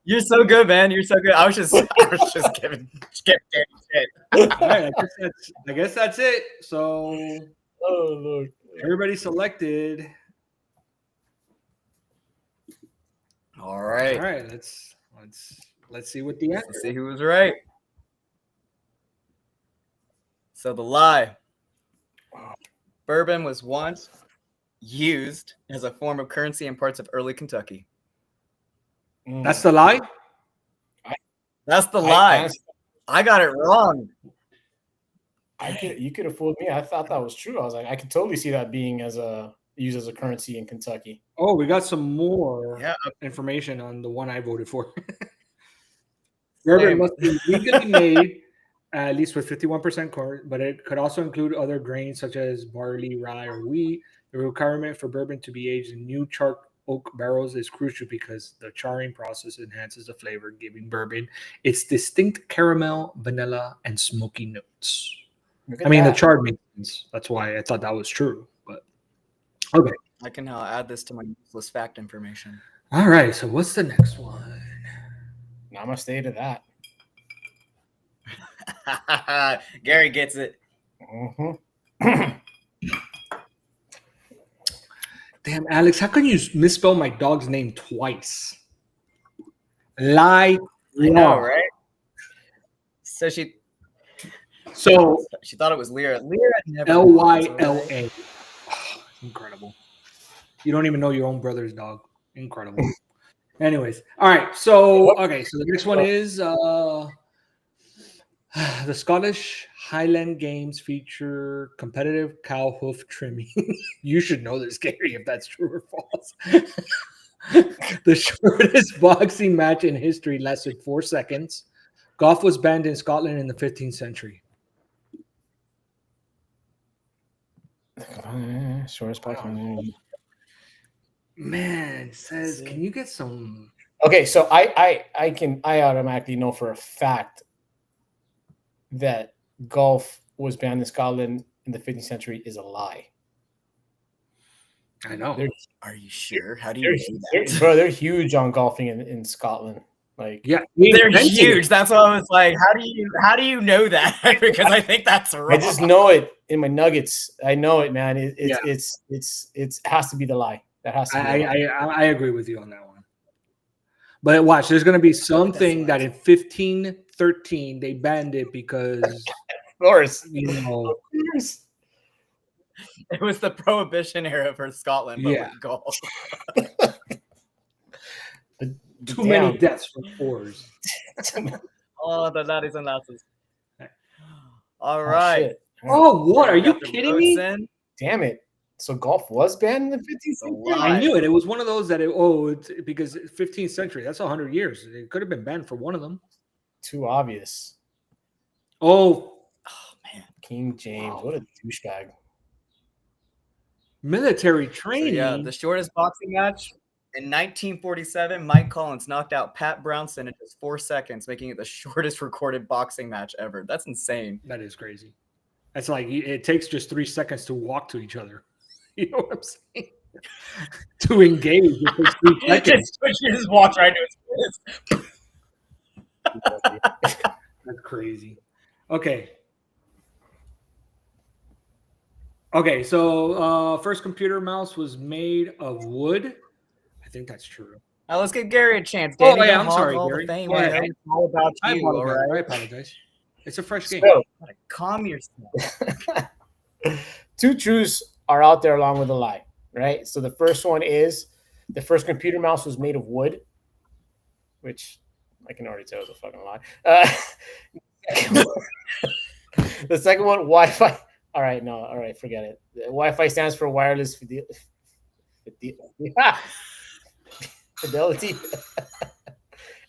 You're so good, man. You're so good. I was just giving Danny shit. All right, I guess that's it. So, Oh Lord, everybody selected. All right. All right. Let's see what the answer. Let's see who was right. So the lie. Bourbon was once used as a form of currency in parts of early Kentucky. That's the lie? That's the lie. I got it wrong. You could have fooled me. I thought that was true. I was like, I could totally see that being used as a currency in Kentucky. Oh, we got some more information on the one I voted for. Bourbon must be legally made, at least with 51% corn, but it could also include other grains such as barley, rye, or wheat. The requirement for bourbon to be aged in new charred oak barrels is crucial because the charring process enhances the flavor, giving bourbon its distinct caramel, vanilla, and smoky notes. I mean, the charred makes sense. That's why I thought that was true. But okay. I can now add this to my useless fact information. All right. So what's the next one? Namaste to that. Gary gets it. Damn, Alex, how can you misspell my dog's name twice? Lie. I know, right? So she thought it was Lyra. Lyra never Lyla. Incredible. You don't even know your own brother's dog. Incredible. Anyways, all right. So so the next one is the Scottish Highland Games feature competitive cow hoof trimming. You should know this, Gary, if that's true or false. The shortest boxing match in history lasted 4 seconds. Golf was banned in Scotland in the 15th century. Shortest boxing. Man, it says, can you get some? Okay, so I automatically know for a fact that golf was banned in Scotland in the 15th century is a lie. I know. Are you sure? How do you do that? Bro, they're huge on golfing in Scotland. Like, yeah, they're huge. That's why I was like, how do you know that? Because I think that's wrong. I just know it in my nuggets. I know it, man. It has to be the lie. That has to be I agree with you on that one. But watch, there's going to be something that in 1513 they banned it because, of course, it was the Prohibition era for Scotland. But with golf. Too many deaths for fours. Oh, the laddies and lasses. All right. Oh, what? Are you kidding me? Damn it. So golf was banned in the 15th century? I knew it. It was one of those that, it's because 15th century, that's 100 years. It could have been banned for one of them. Too obvious. Oh man. King James. What a douchebag. Military training. So, the shortest boxing match in 1947, Mike Collins knocked out Pat Brownson in just 4 seconds, making it the shortest recorded boxing match ever. That's insane. That is crazy. That's like it takes just 3 seconds to walk to each other. You know what I'm saying? To engage. It takes 3 seconds. Just walk right into his face. That's crazy. Okay. Okay, so first computer mouse was made of wood. I think that's true. Now let's give Gary a chance. Danny, I'm sorry, Gary. It's all about you. I apologize. It's a fresh game. So, calm yourself. 2 truths are out there along with a lie, right? So the first one is the first computer mouse was made of wood, which I can already tell is a fucking lie. The second one, Wi-Fi. All right, no, all right, forget it. Wi-Fi stands for wireless fidelity.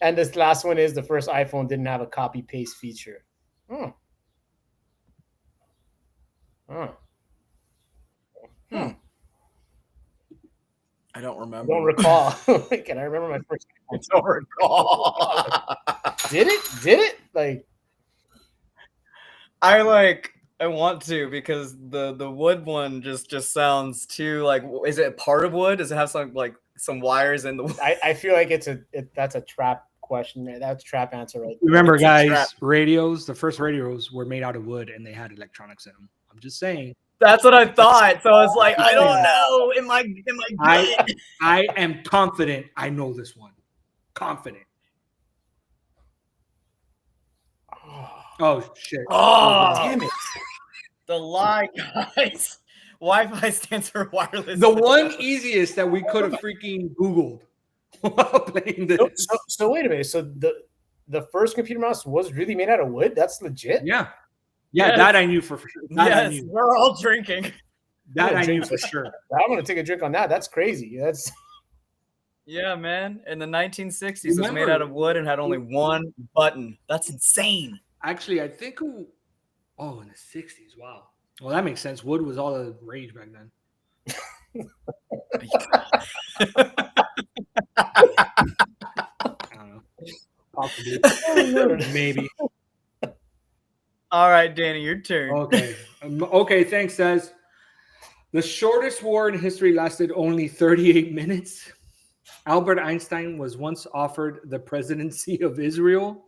And this last one is the first iPhone didn't have a copy paste feature. Hmm. I don't remember. Don't recall. Can I remember my first? I don't recall. Did it? Like, I want to because the wood one just sounds too like. Is it part of wood? Does it have some wires in the wood? I feel like that's a trap question. That's a trap answer, right? Remember, guys, radios. The first radios were made out of wood, and they had electronics in them. I'm just saying. That's what I thought. So I was like, I don't know. Am I good? I am confident. I know this one. Confident. Oh shit! Oh, damn it! The lie, guys. Wi-Fi stands for wireless. The one easiest that we could have freaking Googled while playing this. So wait a minute. So the first computer mouse was really made out of wood? That's legit? Yeah. Yeah, yes. That I knew for sure. Yes, we're all drinking. That I knew for sure. I'm going to take a drink on that. That's crazy. Yeah, man. In the 1960s, it was made out of wood and had only one button. That's insane. Actually, I think... in the 60s. Wow. Well, that makes sense. Wood was all the rage back then. I don't know. Maybe. All right, Danny, your turn. Okay. Okay, thanks, Des. The shortest war in history lasted only 38 minutes. Albert Einstein was once offered the presidency of Israel.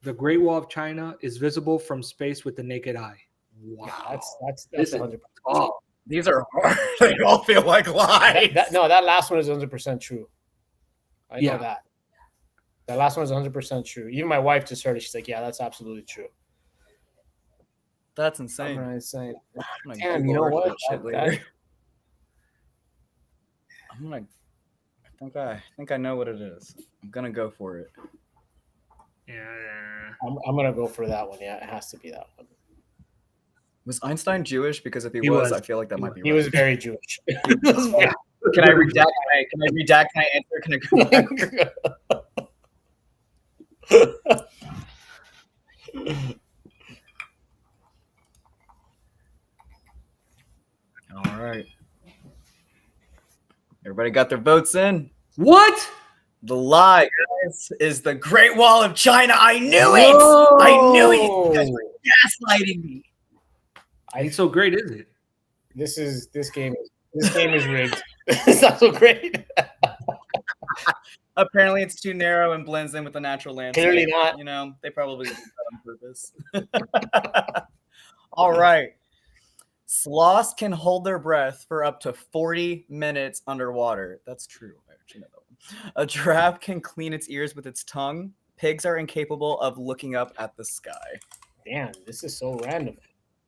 The Great Wall of China is visible from space with the naked eye. Wow. Yeah, that's 100%. Oh, these are hard. They all feel like lies. That last one is 100% true. I know that. That last one is 100% true. Even my wife just heard it. She's like, yeah, that's absolutely true. That's insane. Damn, you know what? I think I know what it is. I'm gonna go for it. Yeah. I'm gonna go for that one. Yeah, it has to be that one. Was Einstein Jewish? Because if he was, I feel like that might be. He was very Jewish. Can I redact my answer? Can I go back? All right. Everybody got their votes in? What? The lie, guys, is the Great Wall of China. I knew it. Whoa. I knew it. You guys were gaslighting me. Ain't so great, is it? This game is rigged. It's not so great. Apparently, it's too narrow and blends in with the natural landscape. Clearly not. You know, they probably did that on purpose. All right. Sloths can hold their breath for up to 40 minutes underwater. That's true. I actually know that one. A giraffe can clean its ears with its tongue. Pigs are incapable of looking up at the sky. Damn, this is so random.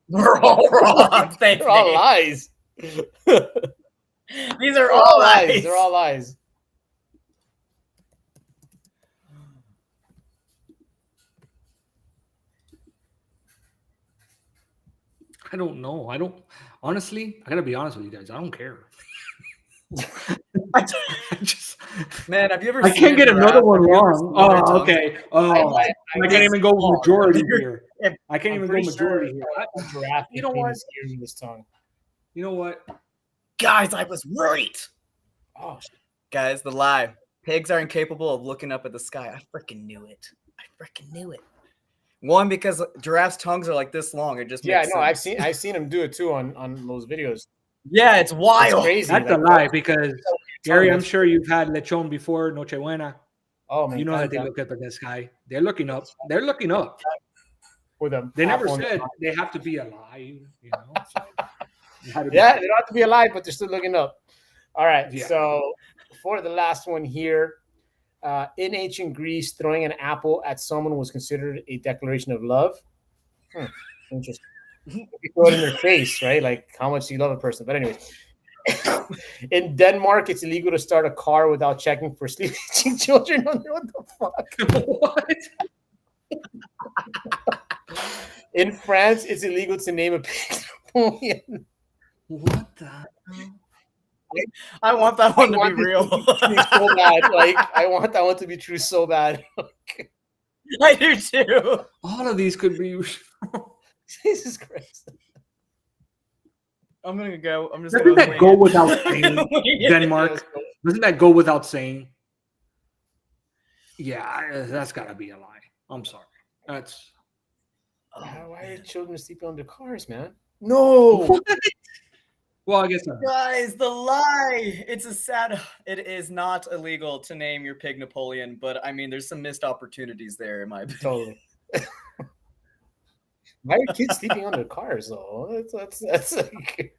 We're all wrong. They're all lies. These are all lies. They're all lies. I don't know. Honestly, I gotta be honest with you guys. I don't care. Man, have you ever? I can't get another one wrong. Oh, okay. Oh, I can't even go majority here. I can't even go majority here. You know what? Ears in his tongue. You know what? Guys, I was right. Oh, guys, the lie. Pigs are incapable of looking up at the sky. I freaking knew it. One, because giraffes' tongues are like this long. It just makes sense. I've seen him do it too on those videos. Yeah, it's wild. It's crazy. That's a lie because Gary, I'm sure you've had lechon before, Nochebuena. Oh man, you know that they look up at the sky. They're looking up. They're looking up. They never said they have to be alive. You know. So yeah, they don't have to be alive, but they're still looking up. All right. Yeah. So for the last one here. In ancient Greece, throwing an apple at someone was considered a declaration of love. Interesting. You throw it in their face, right? Like how much do you love a person? But anyways, in Denmark, it's illegal to start a car without checking for sleeping children. What the fuck? In France, it's illegal to name a pig Napoleon. What the? I want that one to be real. So bad. Like, I want that one to be true so bad. I do too. All of these could be. Jesus Christ. I'm gonna go. I'm just Doesn't gonna that go without saying? Denmark. Doesn't that go without saying? Yeah, that's gotta be a lie. I'm sorry. That's. Why are children sleeping under cars, man? No. Well, I guess not. Guys, the lie. It's a sad. It is not illegal to name your pig Napoleon, but I mean, there's some missed opportunities there, in my opinion. Totally. Why are kids sleeping under cars though? That's like.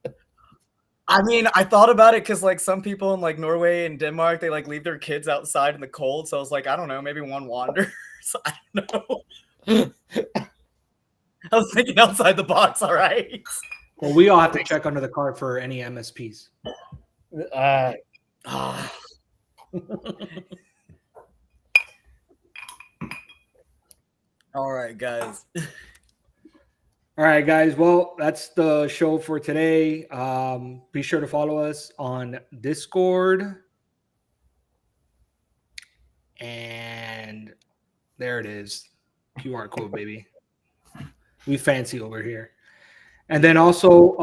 I mean, I thought about it because like some people in like Norway and Denmark, they like leave their kids outside in the cold. So I was like, I don't know, maybe one wanders. I don't know. I was thinking outside the box. All right. Well, we all have to check under the car for any MSPs. All right, guys. All right, guys. Well, that's the show for today. Be sure to follow us on Discord. And there it is. QR code, baby. We fancy over here. And then also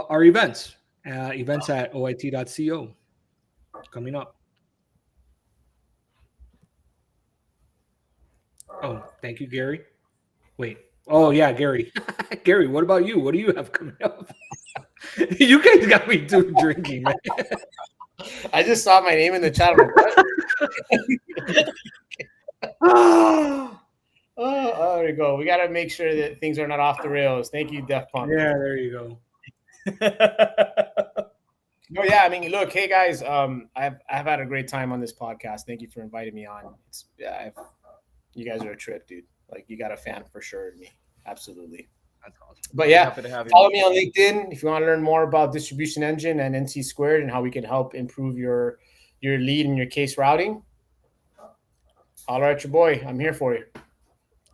our events. Events at oit.co coming up. Oh, thank you, Gary. Wait. Oh, yeah, Gary. Gary, what about you? What do you have coming up? You guys got me doing drinking, man. I just saw my name in the chat. Oh, there you go. We got to make sure that things are not off the rails. Thank you, Def Punk. Yeah, there you go. No, yeah. I mean, look, hey guys. I've had a great time on this podcast. Thank you for inviting me on. You guys are a trip, dude. Like, you got a fan for sure in me. Absolutely. That's awesome. But yeah, follow me on LinkedIn if you want to learn more about Distribution Engine and NC Squared and how we can help improve your lead and your case routing. Holler at your boy. I'm here for you.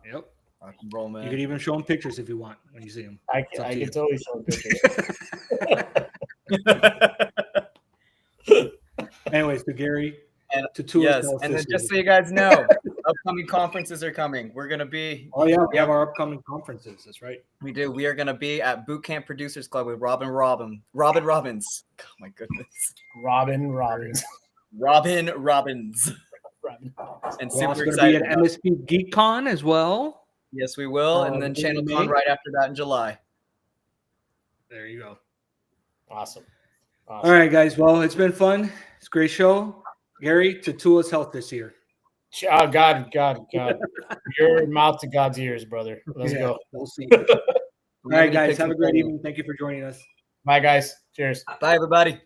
Yep. Rock and roll, man. You could even show him pictures if you want when you see him. I can totally show him pictures. Anyways, to Gary. And to two. Yes, and then just so you guys know, upcoming conferences are coming. We're gonna be. Oh yeah, we have our upcoming conferences. That's right. We do. We are gonna be at Boot Camp Producers Club with Robin Robbins. Oh my goodness. Robin Robbins. And We're also super going to be excited. at MSP GeekCon as well. Yes, we will. And then ChannelCon right after that in July. There you go. Awesome. All right, guys. Well, it's been fun. It's a great show. Gary, to Tua's health this year. Oh, God. Your mouth to God's ears, brother. Let's go. We'll see. All right, guys. Have a great evening. Thank you for joining us. Bye, guys. Cheers. Bye, everybody.